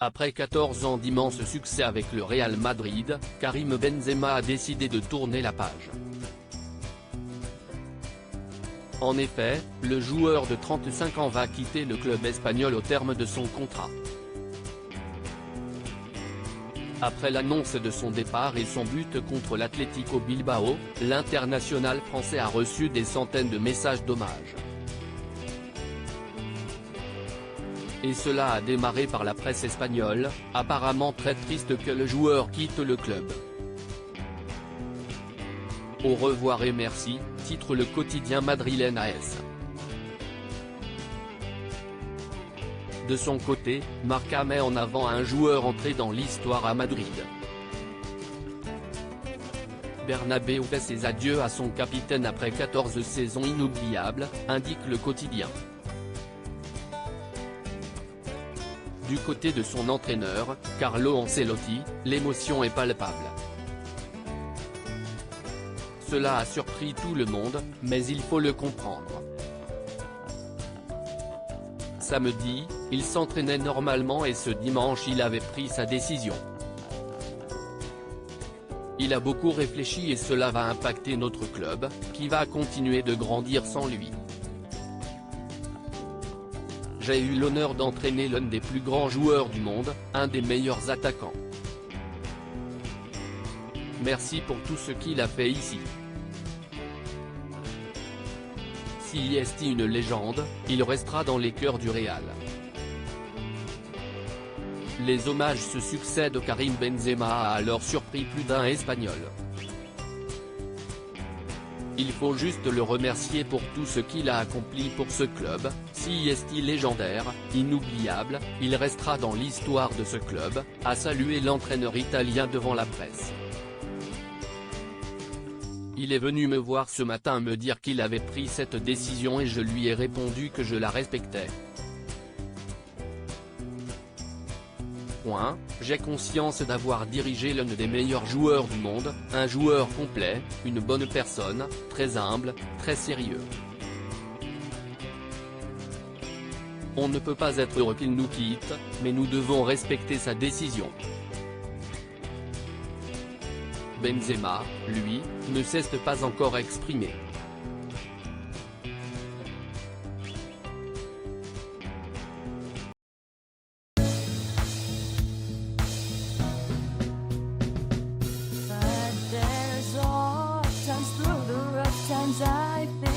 Après 14 ans d'immense succès avec le Real Madrid, Karim Benzema a décidé de tourner la page. En effet, le joueur de 35 ans va quitter le club espagnol au terme de son contrat. Après l'annonce de son départ et son but contre l'Atlético Bilbao, l'international français a reçu des centaines de messages d'hommage. Et cela a démarré par la presse espagnole, apparemment très triste que le joueur quitte le club. Au revoir et merci, titre le quotidien madrilène AS. De son côté, Marca met en avant un joueur entré dans l'histoire à Madrid. Bernabéu fait ses adieux à son capitaine après 14 saisons inoubliables, indique le quotidien. Du côté de son entraîneur, Carlo Ancelotti, l'émotion est palpable. Cela a surpris tout le monde, mais il faut le comprendre. Samedi, il s'entraînait normalement et ce dimanche il avait pris sa décision. Il a beaucoup réfléchi et cela va impacter notre club, qui va continuer de grandir sans lui. J'ai eu l'honneur d'entraîner l'un des plus grands joueurs du monde, un des meilleurs attaquants. Merci pour tout ce qu'il a fait ici. Si est une légende, il restera dans les cœurs du Real. Les hommages se succèdent. Karim Benzema a alors surpris plus d'un Espagnol. Il faut juste le remercier pour tout ce qu'il a accompli pour ce club. Si est légendaire, inoubliable, il restera dans l'histoire de ce club, a salué l'entraîneur italien devant la presse. Il est venu me voir ce matin me dire qu'il avait pris cette décision et je lui ai répondu que je la respectais. J'ai conscience d'avoir dirigé l'un des meilleurs joueurs du monde, un joueur complet, une bonne personne, très humble, très sérieux. On ne peut pas être heureux qu'il nous quitte, mais nous devons respecter sa décision. Benzema, lui, ne s'est pas encore exprimé. But there's all times through the rough times I've been